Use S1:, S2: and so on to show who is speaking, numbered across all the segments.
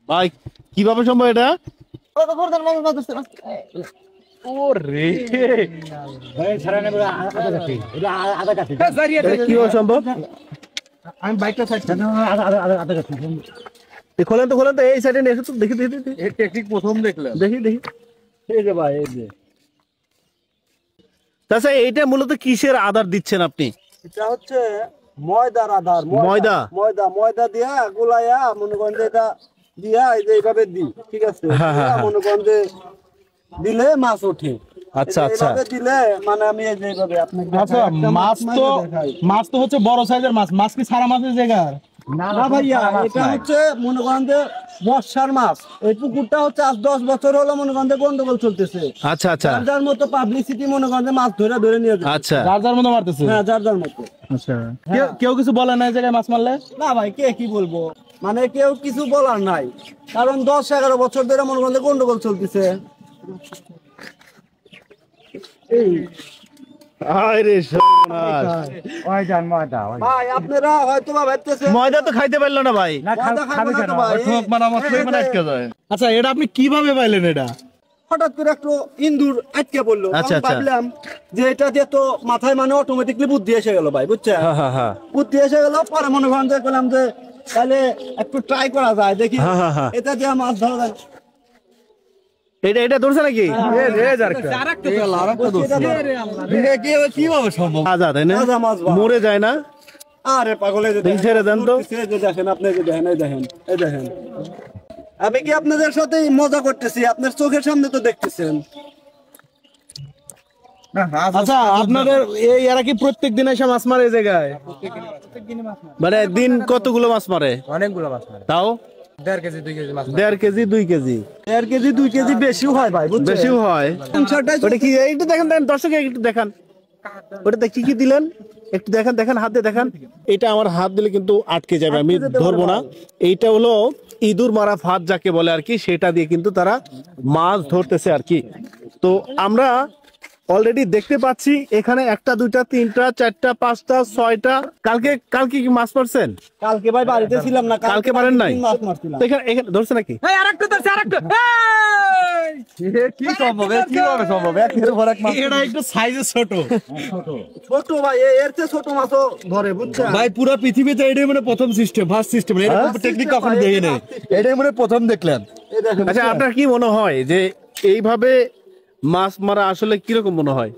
S1: ভাই কিভাবে সম্ভব এটা? কিভাবে সম্ভব?
S2: আমি বাইকটা সাইড
S1: খোলেন তো খোলেন তো, এই সাইডে নিয়ে এসে তো দেখি দেখি
S2: এই টেকনিক প্রথম দেখলাম।
S1: দেখি দেখি।
S2: এই যে ভাই, এই যে
S1: আচ্ছা, এইটা মূলত কিসের আধার দিচ্ছেন আপনি?
S2: এটা হচ্ছে ময়দার আধার।
S1: ময়দা?
S2: ময়দা ময়দা দিয়া গুলাইয়া মনে করেন যে এটা দিয়া এই যে এইভাবে দিই, ঠিক আছে? মনে করেন যে দিলে মাছ ওঠে।
S1: আচ্ছা আচ্ছা,
S2: এইভাবে দিলে মানে আমি এই যে এইভাবে আপনি
S3: আচ্ছা, মাছ তো হচ্ছে বড় সাইজের মাছ। মাছ কি সারা মাছের জায়গা?
S2: না ভাইয়া, এটা হচ্ছে মনে করেন যে বর্ষার মাছ। এই পুকুরটা হচ্ছে আজ 10 বছর হলো মনে করেন যে গন্ডগোল চলতেছে।
S1: আচ্ছা আচ্ছা,
S2: যার মতো পাবলিসিটি মনে করেন যে মাছ ধরে নিয়ে যায়।
S1: আচ্ছা,
S3: যার যার মতো মারতেছে।
S2: হ্যাঁ, যার মতো।
S3: আচ্ছা, কেউ কিছু বলে না এই জায়গায় মাছ মারলে?
S2: না ভাই, কে কি বলবো, মানে কেউ কিছু বলার নাই, কারণ 10-11 বছর ধরে মনে করেন যে গন্ডগোল চলতেছে। এই ভাই আপনারা হয়তো ভাবতেছেন
S1: ময়দা তো খাইতে পারলো না ভাই।
S3: আচ্ছা, এটা আপনি কিভাবে পাইলেন? এটা
S2: হঠাৎ করে একটু ইন্দুর আটকে পড়লো।
S1: আচ্ছা,
S2: আমি
S1: আচ্ছা।
S2: ভাবলাম যে এটা দিয়ে তো মাথায় মানে অটোমেটিকলি বুদ্ধি এসে গেল ভাই, বুঝছেন? বুদ্ধি এসে গেল, পরে মনে করেন যে বললাম যে তাহলে একটু ট্রাই করা যায়, দেখি এটা দিয়ে মাছ ধরা যায়।
S1: এটা ধরছে নাকি?
S3: কিভাবে সম্ভব?
S1: তাই না?
S2: তাজা মাছ ভাই।
S1: মরে যায় না?
S2: আরে পাগলে যে
S1: দেখি ছেড়ে দেন তো।
S2: দেখেন, আপনি যে দেখেন, এই দেখেন। আমি কি আপনাদের সাথে মজা করতেছি? আপনার চোখের সামনে তো দেখতেছেন।
S3: আচ্ছা, আপনাদের এরা কি প্রত্যেক দিন এসে মাছ মারে এই জায়গায়?
S1: মানে দিন কতগুলো মাছ মারে?
S3: অনেকগুলো মাছ মারে।
S1: তাও
S3: 1.5 কেজি 2 কেজি মাছ।
S1: 1.5 কেজি 2 কেজি?
S2: 1.5 কেজি 2 কেজি বেশিও হয় ভাই, বুঝছেন?
S1: বেশিও হয়। ওটা কি একটু দেখেন, দর্শক একটু দেখান ওটাতে কি কি দিলেন, একটু দেখেন হাত দিয়ে দেখান। এটা আমার হাত দিলে কিন্তু আটকে যাবে, আমি ধরবো না। এইটা হলো ইঁদুর মারা ফাঁদ যাকে বলে আর কি, সেটা দিয়ে কিন্তু তারা মাছ ধরতেছে আর কি। তো আমরা অলরেডি দেখতে পাচ্ছি এখানে 1টা 2টা 3টা 4টা 5টা 6টা। কালকে কি মাছ মারছেন?
S2: কালকে ভাই বাড়িতে ছিলাম না,
S1: কালকে মারেন নাই?
S2: মাছ মারছিলাম।
S1: তো এখানে ধরছে নাকি?
S3: আরেকটা ধরছে, আরেকটা। কি সম্ভব? কিভাবে সম্ভব? একের পর এক মাছ। এটা একটু সাইজে ছোট
S2: ছোট ভাই, এর চেয়ে ছোট মাছও ধরে, বুঝছেন?
S3: ভাই। পুরো পৃথিবীতে এটাই মানে প্রথম সিস্টেম, ফার্স্ট সিস্টেম। এরকম টেকনিক কখনো দেখি নাই, এটাই মানে প্রথম দেখলেন।
S2: এই দেখেন।
S1: আচ্ছা, আপনার কি মনে হয় যে এইভাবে মাছ মারা আসলে কিরকম মনে হয়?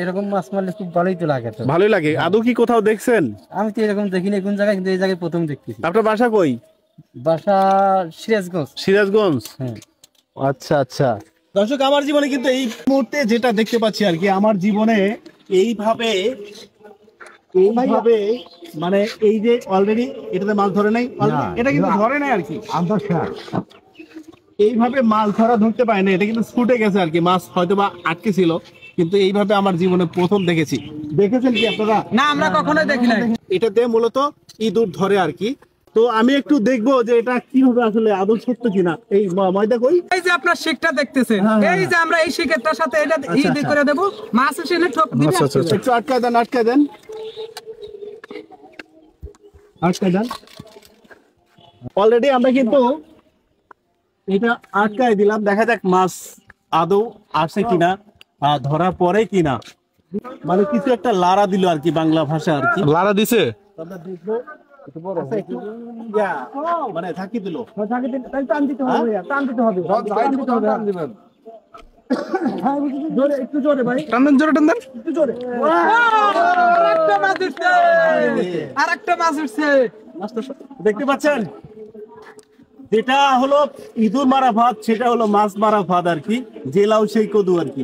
S4: এরকম মাছ মারলে খুব ভালোই তো লাগে। তো
S1: ভালোই লাগে। আদৌ কি কোথাও দেখছেন?
S4: আমি তো এরকম দেখিনি কোন জায়গায়, কিন্তু এই জায়গায় প্রথম দেখতেছি।
S1: আপনার বাসা কই?
S4: বাসা সিরাজগঞ্জ।
S1: সিরাজগঞ্জ?
S4: হ্যাঁ।
S1: আচ্ছা আচ্ছা। দর্শক, আমার জীবনে কিন্তু এই মুহূর্তে যেটা দেখতে পাচ্ছি আর কি, আমার জীবনে এইভাবে মানে এই যে অলরেডি এটাতে মাছ ধরে নাই, এটা কিন্তু ধরে নাই আর কি। এইভাবে মাছ ধরতে পারে না, এটা কিন্তু ছুটে গেছে আর কি। মাছ হয়তো বা আটকে ছিল, কিন্তু এইভাবে আমার জীবনে প্রথম দেখেছি। দেখেছেন কি আপনারা?
S4: না, আমরা কখনোই দেখি নাই।
S1: এটাতে মূলত ইঁদুর ধরে আর কি। তো আমি একটু দেখবো যে এটা কিভাবে আসলে আদৌ সত্য কিনা। এই ময়দা কই?
S4: এই যে আপনার শিকটা দেখতেছেন, এই যে আমরা এই শিকেরটার সাথে এটা ইদি করে দেব, মাছ এসে ঠক দিবে।
S1: একটু আটকায় দেন, আটকায় দেন। অলরেডি আমরা কিন্তু এটা আটকায় দিলাম, দেখা যাক মাছ আদৌ আসে কিনা, ধরা পড়ে কিনা। মানে কিছু একটা লারা দিল আর কি, বাংলা ভাষা আর কি।
S3: লারা দিছে?
S1: মানে থাকি দিল।
S2: টান দিতে হবে, টান দিতে হবে। জোরে, একটু জোরে ভাই,
S3: টান দেন।
S2: একটু জোরে।
S4: আরেকটা মাছ উঠছে।
S1: দেখতে পাচ্ছেন, যেটা হলো ইঁদুর মারা ফাঁদ, সেটা হলো মাছ মারা ফাঁদ আর কি। জেলাও সেই কদু আর কি।